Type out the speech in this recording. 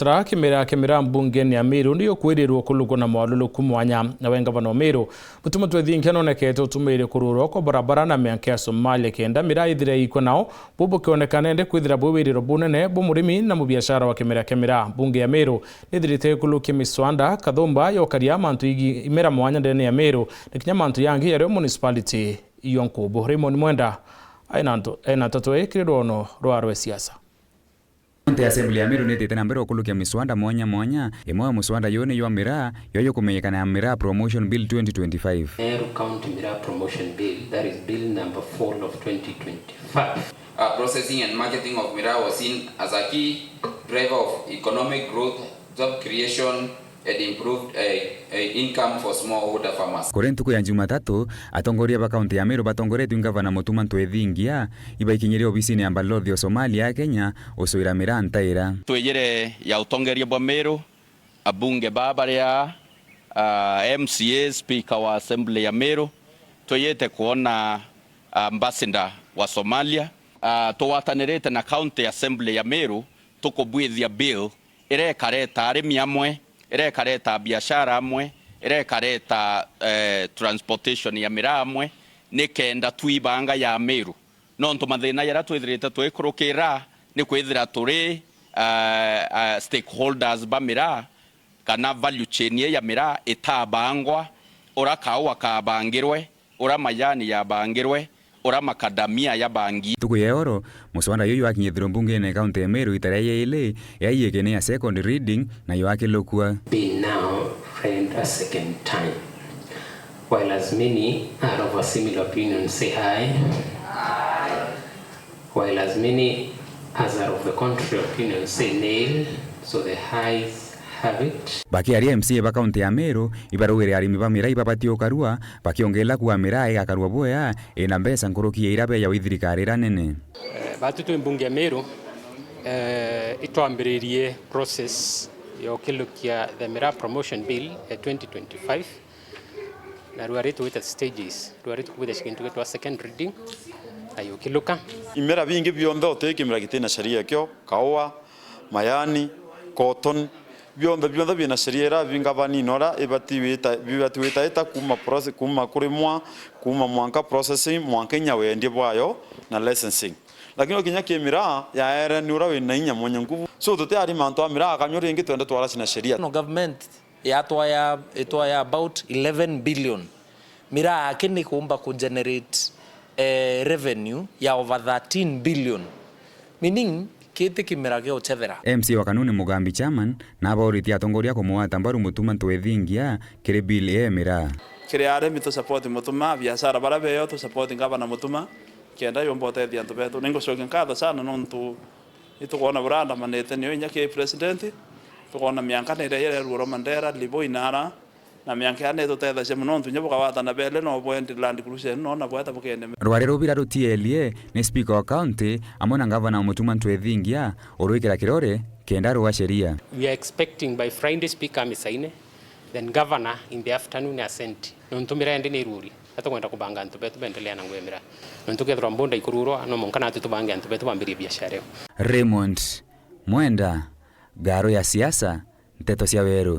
Tra kimera mbungeni ya Meru ndiyo kwirirwo kulugo na mawaluluku mwanya na wenga vano Meru mutuma twethinkia nonekete utumire kururo kwa barabara na mianke ya Somalia kenda mira ithire iko nao bubu kionekana ende kwithira bwiriro bunene bumurimi na mubiashara wa kimera bunge ya Meru nithirite kuluki miswanda kathumba yokaria mantu igi imera mwanya ndene ya Meru nikinya mantu yangi ya municipality yonkubu Raymond Mwenda aina tatwe kirwono rwa siasa. County Assembly ya Meru nitete na mbere okulukia miswanda mwanya imwe wa muswanda yone yo Miraa yoyo kumenyekana ya Miraa Promotion Bill 2025. Meru County Miraa Promotion Bill, that is Bill number 4 of 2025. Processing and marketing of Miraa was seen as a key driver of economic growth, job creation and improved income for smallholder farmers. Kore ntuku ya Jumatatu atongoria ba county ya Meru batongoretwe ngavana Mutuma Ntwethingia ibaikinyire obisini ya balothi ya Somalia ya Kenya usuira Miraa ntaira twegere ya utongeria bwa Meru abunge baba ya MCA speaker wa assembly ya Meru toyete kuona ambassador wa Somalia tuwatanirete na county assembly ya Meru tukobwithia bill irekareta arimi amwe irekareta biashara amwe irekareta transportation ya Miraa amwe nikenda twibanga ya Meru nonto mathina yara twithirite twikurukira ni kwithira turi stakeholders ba Miraa kana value chain ya Miraa itabangwa ora kawa kabangirwe ora mayani ya bangirwe ora makadamia ya bangi tuku yeoro muswanda yoyo akinyithiro mbunge na county ya Meru itareya ile yaiyekene ya second reading na yo akilokua be now read a second time, while as many are of a similar opinion say aye, while as many as are of the contrary opinion say nay, so the ayes have it. Bakiaria MCA ba county ya Meru ibarugire arimi ba Miraa ibabatio karua bakiongela kuwa Miraa igakarua boya ina mbesa nkuruki irabe ya withirikari ranene batutu mbunge ya Meru itwambiririe process yo kilukia the Miraa Promotion Bill 2025 na ruaritu with stages ruaritu kuwida shikintu kwa second reading ayo kiluka imera bingi bionthe otekimira gitena sharia kyo kawa mayani cotton bionthe bina sharia ra binga bani nora ibatiwita eta kuma process kuma kurimwa kuma mwanka processing mwanka nyawe ndi bwayo na licensing lakini okinya Miraa ya era ni urawe na inya mwenye nguvu so tote ari manto Miraa akanyore ngi twende twara china sheria no government ya about 11 billion Miraa akini kuumba ku generate revenue ya over 13 billion meaning kiti kimera gyo chethera MC wa kanuni Mugambi chairman na abauritia atongoria kumuata mbaru Mutuma Ntwethingia kire bill ya Miraa kire aremi to support Mutuma biashara barabe yo to support ngabana Mutuma kenda yombote thiantu betu ningo shokin kada sana nontu itugona buranda manete niyo nyake president tugona mianka ne ire ruro mandera libo inara na mianka ane to tetha se nontu nyabuka wata na bele no bwendi land cruise no na bweta bukene rware rubira rutielie ni speaker wa county amona ngavana Mutuma Ntwethingia oruikira kirore kenda ruwa sheria. We are expecting by Friday speaker misaine then governor in the afternoon assent nontu Miraa ndi ruri atakwenda kubanga ntu betu bendelea na ngwe Miraa nontu kethra mbonda ikururo ano monkana tutubange ntu betu bambiri biashara. Raymond Mwenda, Garo ya siasa, Nteto cia Weru.